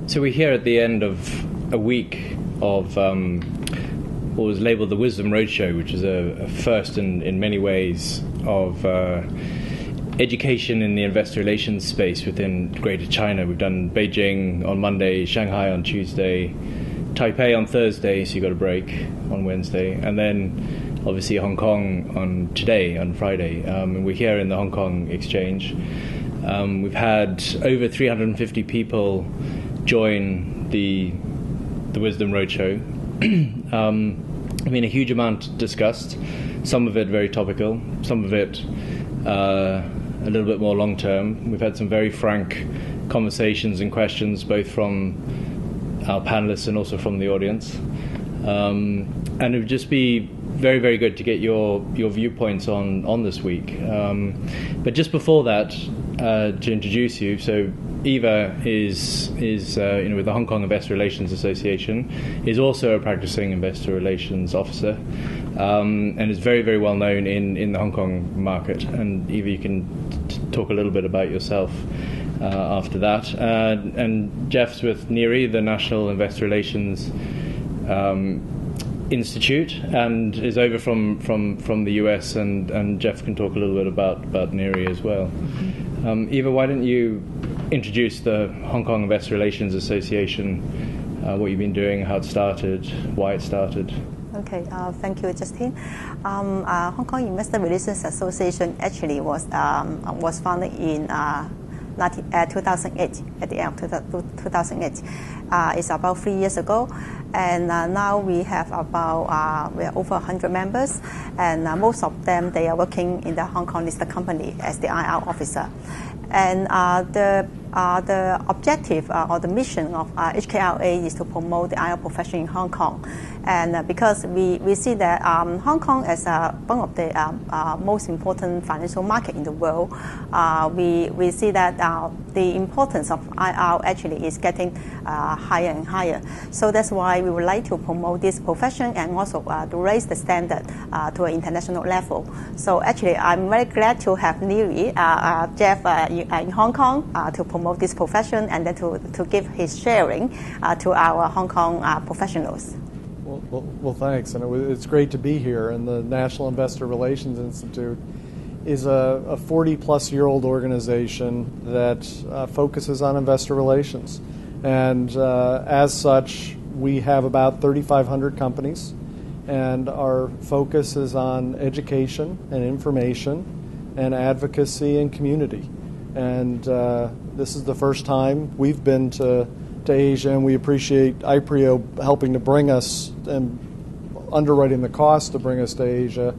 So we're here at the end of a week of what was labelled the Wisdom Roadshow, which is a first in many ways of education in the investor relations space within Greater China. We've done Beijing on Monday, Shanghai on Tuesday, Taipei on Thursday, so you got a break on Wednesday, and then obviously Hong Kong on Friday. And we're here in the Hong Kong Exchange. We've had over 350 people join the Wisdom Roadshow. A huge amount discussed, some of it very topical, some of it a little bit more long term. We've had some very frank conversations and questions, both from our panelists and also from the audience. And it would just be very, very good to get your viewpoints on this week. But just before that, to introduce you, so Eva is with the Hong Kong Investor Relations Association, is also a practicing investor relations officer, and is very, very well known in the Hong Kong market. And Eva, you can talk a little bit about yourself after that. And Jeff's with NIRI, the National Investor Relations Institute, and is over from the US, and Jeff can talk a little bit about NIRI as well. Eva, why don't you introduce the Hong Kong Investor Relations Association, what you've been doing, how it started, why it started. Okay, thank you, Justin. Hong Kong Investor Relations Association actually was founded in 2008, at the end of 2008. It's about 3 years ago, and now we have we are over 100 members, and most of them, they are working in the Hong Kong listed company as the IR officer. And the objective or the mission of HKLA is to promote the IR profession in Hong Kong. And because we see that Hong Kong as one of the most important financial market in the world, we see that the importance of IR actually is getting higher and higher. So that's why we would like to promote this profession and also to raise the standard to an international level. So actually, I'm very glad to have NIRI, Jeff, in Hong Kong to promote this profession and then to give his sharing to our Hong Kong professionals. Well, thanks, and it's great to be here. And the National Investor Relations Institute is a 40-plus-year-old organization that focuses on investor relations. And as such, we have about 3,500 companies, and our focus is on education and information and advocacy and community. And this is the first time we've been to Asia, and we appreciate Ipreo helping to bring us and underwriting the cost to bring us to Asia,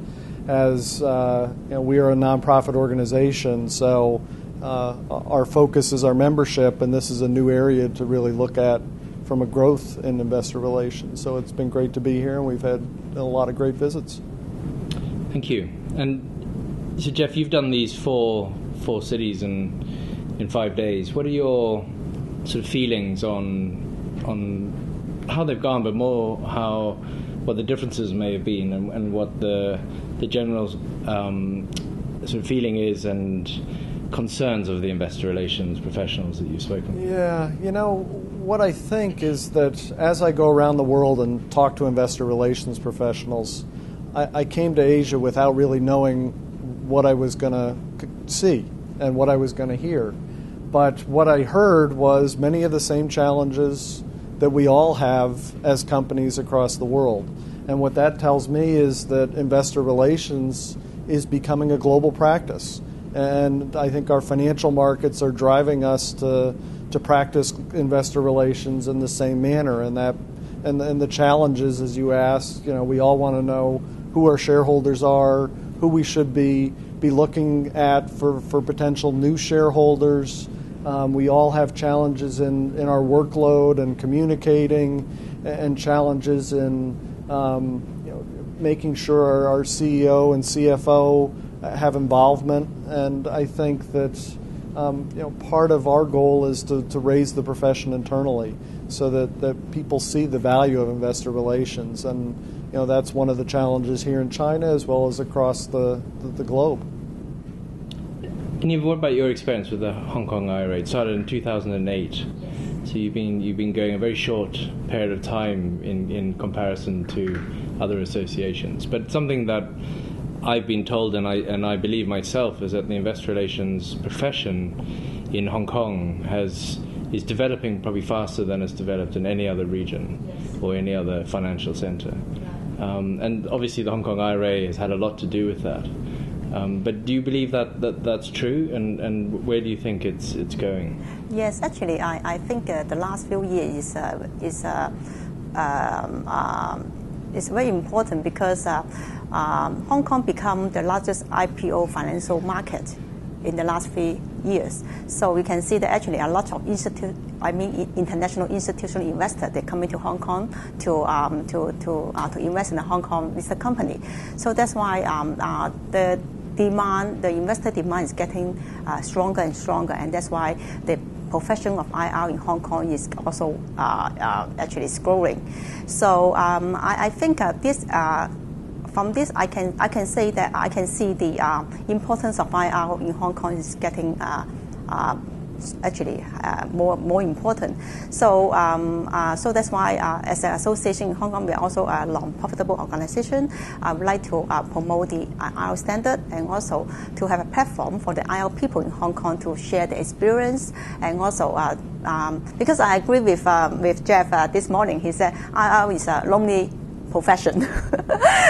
as we are a nonprofit organization, so our focus is our membership, and this is a new area to really look at from a growth in investor relations. So it's been great to be here, and we've had a lot of great visits. Thank you. And so, Jeff, you've done these four cities in 5 days. What are your sort of feelings on how they've gone, but more what the differences may have been, and what the general sort of feeling is and concerns of the investor relations professionals that you've spoken with? Yeah, what I think is that as I go around the world and talk to investor relations professionals, I came to Asia without really knowing what I was going to see and what I was going to hear. But what I heard was many of the same challenges that we all have as companies across the world. And what that tells me is that investor relations is becoming a global practice. And I think our financial markets are driving us to practice investor relations in the same manner. And the challenges, as you asked, we all want to know who our shareholders are, who we should be looking at for potential new shareholders. We all have challenges in our workload and communicating, and challenges in making sure our CEO and CFO have involvement. And I think that part of our goal is to raise the profession internally so that people see the value of investor relations. And that's one of the challenges here in China as well as across the globe. And what about your experience with the Hong Kong IRA? It started in 2008. So you've been going a very short period of time in comparison to other associations. But something that I've been told, and I believe myself, is that the investor relations profession in Hong Kong is developing probably faster than it's developed in any other region or any other financial center. And obviously the Hong Kong IRA has had a lot to do with that. But do you believe that's true, and where do you think it's going? Yes, actually, I think the last few years is very important because Hong Kong become the largest IPO financial market in the last few years. So we can see that actually a lot of international institutional investors, they come into Hong Kong to invest in the Hong Kong listed company. So that's why the investor demand is getting stronger and stronger, and that's why the profession of IR in Hong Kong is also actually is growing. So I think this. From this, I can say that I can see the importance of IR in Hong Kong is getting actually more important. So so that's why as an association in Hong Kong, we are also a non-profitable organization. I would like to promote the IR standard and also to have a platform for the IR people in Hong Kong to share the experience, and also because I agree with Jeff this morning. He said IR is a lonely profession.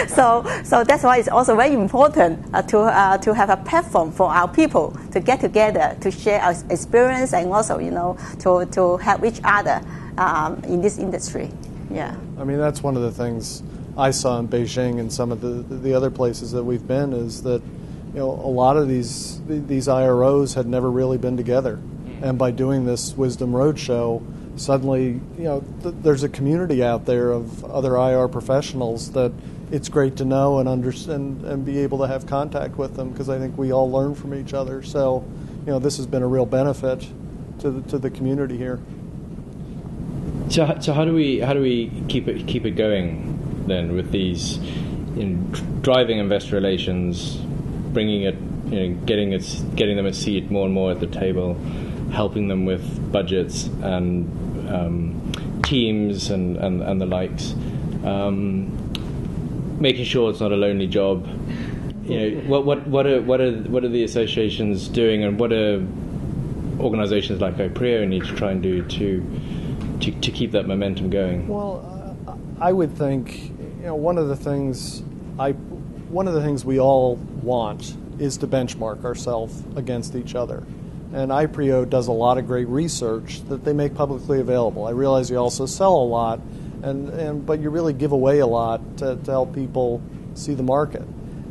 so that's why it's also very important to have a platform for our people to get together to share our experience, and also to help each other in this industry. Yeah. I mean, that's one of the things I saw in Beijing and some of the other places that we've been, is that a lot of these IROs had never really been together, and by doing this Wisdom Roadshow, suddenly, there's a community out there of other IR professionals that it's great to know and understand and be able to have contact with them, because I think we all learn from each other. So, this has been a real benefit to the community here. So how do we keep it going then with these driving investor relations, bringing it, getting them a seat more and more at the table, helping them with budgets and teams and the likes, making sure it's not a lonely job. What are the associations doing, and what are organisations like Ipreo need to try and do to keep that momentum going? Well, I would think one of the things we all want is to benchmark ourselves against each other. And Ipreo does a lot of great research that they make publicly available. I realize you also sell a lot, but you really give away a lot to help people see the market.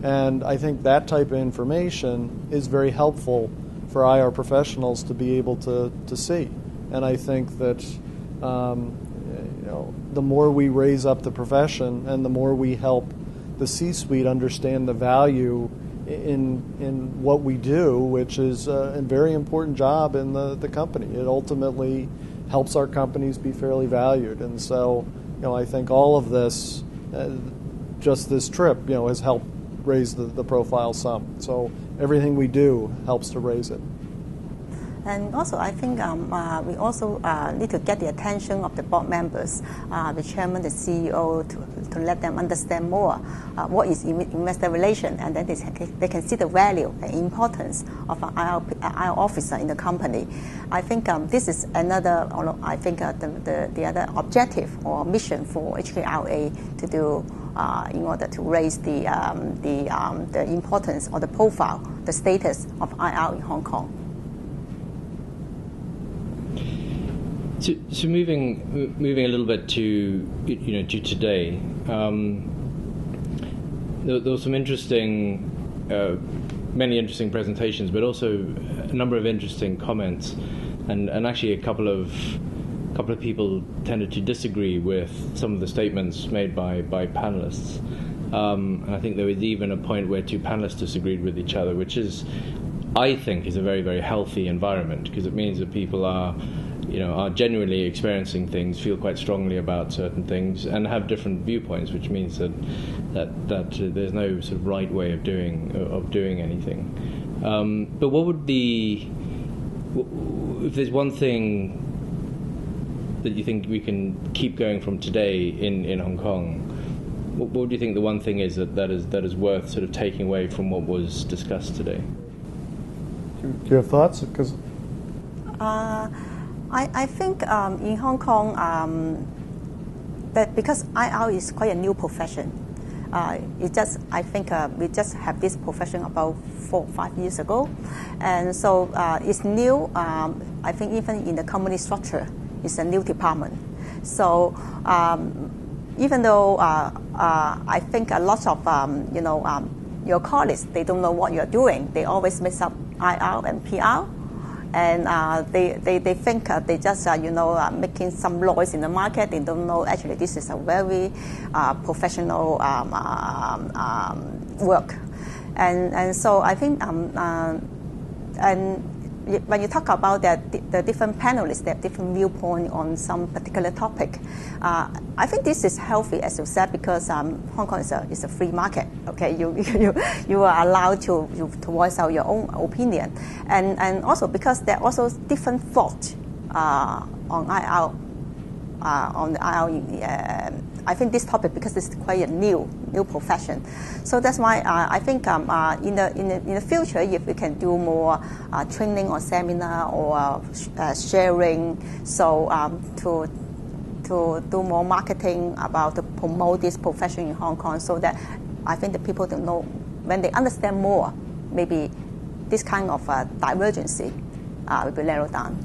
And I think that type of information is very helpful for IR professionals to be able to see. And I think that the more we raise up the profession and the more we help the C-suite understand the value in what we do, which is a very important job in the company. It ultimately helps our companies be fairly valued. And so, I think all of this, just this trip, has helped raise the profile some. So everything we do helps to raise it. And also, I think we also need to get the attention of the board members, the chairman, the CEO, to let them understand more what is investor relation, and then they can see the value and importance of an IR officer in the company. I think this is another. I think the other objective or mission for HKRA to do in order to raise the importance or the profile, the status of IR in Hong Kong. So moving a little bit to to today, there was some many interesting presentations, but also a number of interesting comments, and actually a couple of people tended to disagree with some of the statements made by panelists, and I think there was even a point where two panelists disagreed with each other, which I think is a very, very healthy environment, because it means that people are genuinely experiencing things, feel quite strongly about certain things, and have different viewpoints, which means that there's no sort of right way of doing anything. But what would be, if there's one thing that you think we can keep going from today in Hong Kong, what do you think the one thing is that is worth sort of taking away from what was discussed today? Do you have thoughts? Because I think in Hong Kong that because IR is quite a new profession. I think we just have this profession about 4 or 5 years ago, and so it's new. I think even in the company structure, it's a new department. So even though I think a lot of your colleagues, they don't know what you're doing. They always mix up IR and PR. And they think they just making some noise in the market. They don't know actually this is a very professional work, and so I think and when you talk about the different panelists, they have different viewpoint on some particular topic. I think this is healthy, as you said, because Hong Kong is a free market. Okay, you are allowed to voice out your own opinion, and also because there are also different thoughts on IR. On the IR, I think this topic, because it's quite a new profession, so that's why I think in the future, if we can do more training or seminar or sharing, so to do more marketing about to promote this profession in Hong Kong, so that I think the people don't know, when they understand more, maybe this kind of divergency will be narrowed down.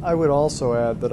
I would also add that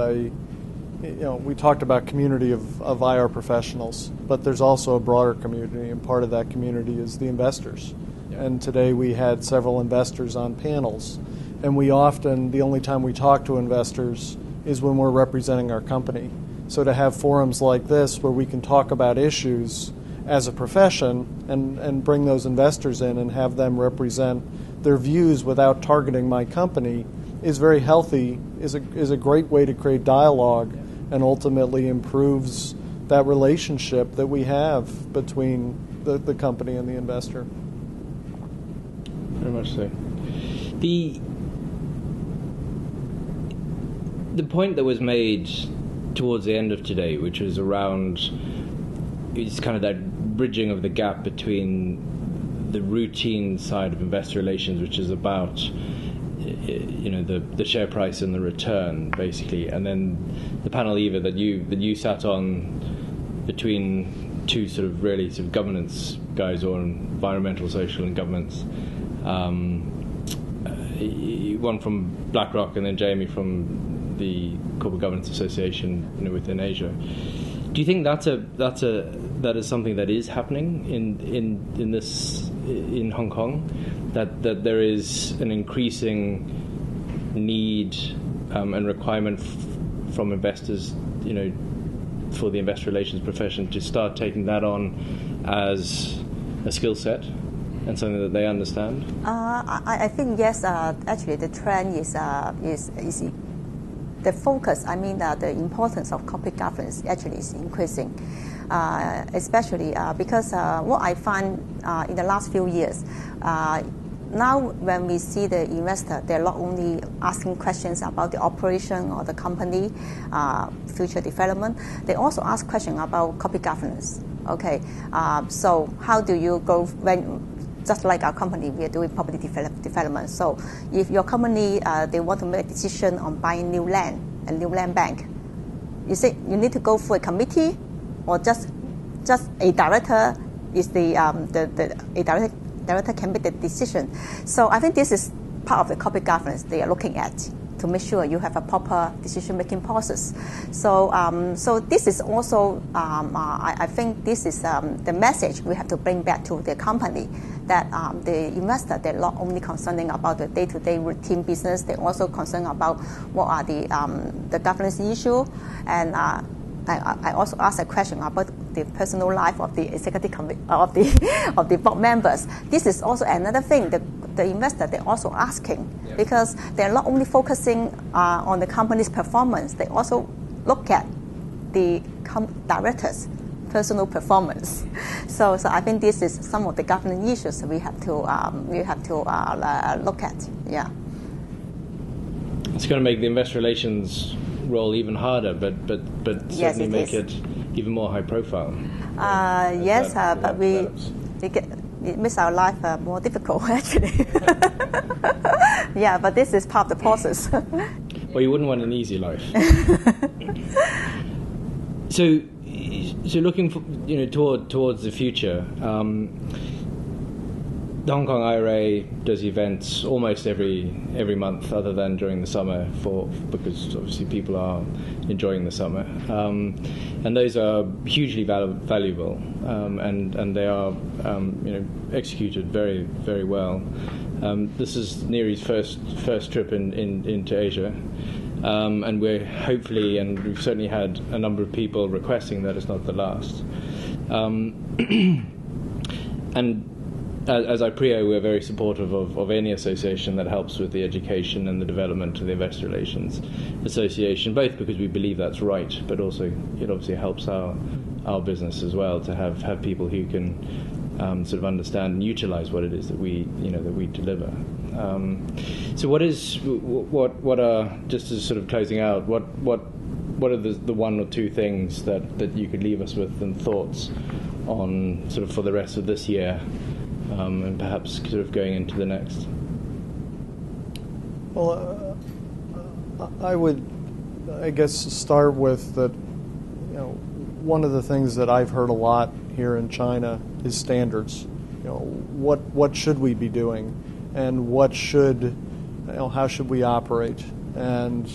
we talked about community of IR professionals, but there's also a broader community, and part of that community is the investors. Yeah. And today we had several investors on panels, and we often, the only time we talk to investors is when we're representing our company. So to have forums like this where we can talk about issues as a profession and bring those investors in and have them represent their views without targeting my company is very healthy, is a great way to create dialogue, and ultimately improves that relationship that we have between the company and the investor. Very much so. The point that was made towards the end of today, which was around, it's kind of that bridging of the gap between the routine side of investor relations, which is about the share price and the return, basically, and then the panel, Eva, that you sat on between two sort of really sort of governance guys, or environmental, social, and governance. One from BlackRock, and then Jamie from the Corporate Governance Association within Asia. Do you think that is something that is happening in Hong Kong? That there is an increasing need and requirement from investors, for the investor relations profession to start taking that on as a skill set and something that they understand? I think yes. Actually, the trend is the focus. I mean, the importance of corporate governance actually is increasing. Especially because what I find in the last few years, now when we see the investor, they're not only asking questions about the operation or the company, future development, they also ask questions about corporate governance. Okay, so how do you go when, just like our company, we are doing property development. So if your company, they want to make a decision on buying new land, a new land bank, you say you need to go through a committee, or just a director is a director can make the decision. So I think this is part of the corporate governance they are looking at, to make sure you have a proper decision-making process. So this is also, I think this is the message we have to bring back to the company, that the investor, they're not only concerning about the day-to-day routine business, they're also concerned about what are the governance issue. And I also asked a question about the personal life of the executive committee of the board members. This is also another thing that the investor, they're also asking, because they're not only focusing on the company's performance, they also look at the directors' personal performance. So I think this is some of the governance issues we have to look at. Yeah. It's going to make the investor relations role even harder, but Yes, certainly it make is. it even more high profile. Yes, but it makes our life more difficult, actually. Yeah, but this is part of the process. Well, you wouldn't want an easy life. So looking for, towards the future, the Hong Kong IRA does events almost every month, other than during the summer, because obviously people are enjoying the summer, and those are hugely valuable, and they are executed very, very well. This is NIRI's first trip into Asia. And we're hopefully, and we've certainly had a number of people requesting that it's not the last. And as Ipreo, we're very supportive of any association that helps with the education and the development of the Investor Relations Association, both because we believe that's right, but also it obviously helps our business as well to have people who can sort of understand and utilize what it is that we deliver. So what are, just as sort of closing out, what are the one or two things that you could leave us with and thoughts on sort of for the rest of this year, and perhaps sort of going into the next? Well, I would, I guess, start with that. One of the things that I've heard a lot here in China is standards. What should we be doing, and how should we operate, and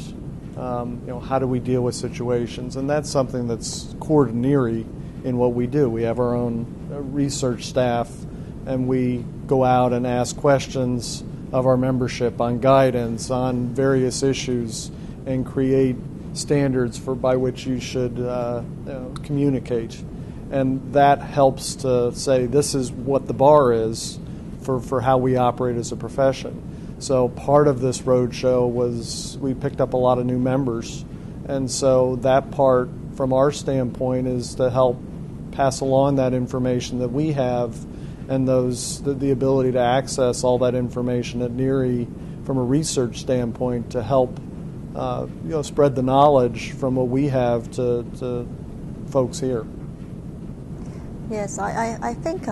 how do we deal with situations? And that's something that's core to NIRI in what we do. We have our own research staff, and we go out and ask questions of our membership on guidance on various issues and create standards by which you should communicate. And that helps to say this is what the bar is for how we operate as a profession. So part of this roadshow was we picked up a lot of new members. And so that part, from our standpoint, is to help pass along that information that we have and the ability to access all that information at NIRI from a research standpoint to help spread the knowledge from what we have to folks here. Yes, I think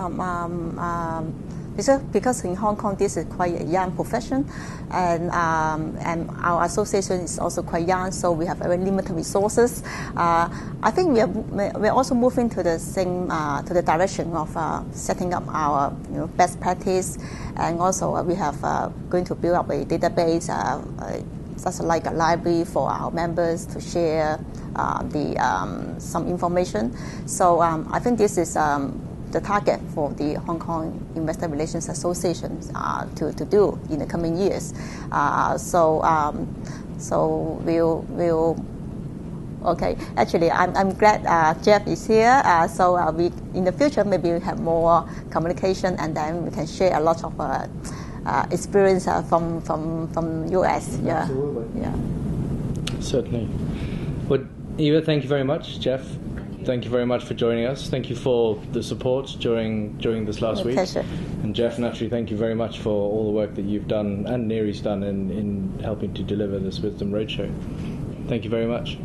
because in Hong Kong this is quite a young profession, and our association is also quite young, so we have very limited resources. I think we're also moving to the same to the direction of setting up our best practice, and also we have going to build up a database. That's like a library for our members to share some information. So I think this is the target for the Hong Kong Investor Relations Association to do in the coming years. So we'll. Okay, actually, I'm glad Jeff is here. So we in the future maybe we have more communication, and then we can share a lot of experience from US. Yeah. Absolutely. Yeah. Certainly. Well, Eva, thank you very much. Jeff, thank you very much for joining us. Thank you for the support during this last week. Pleasure. And Jeff, naturally, thank you very much for all the work that you've done and NIRI's done in helping to deliver this Wisdom Roadshow. Thank you very much.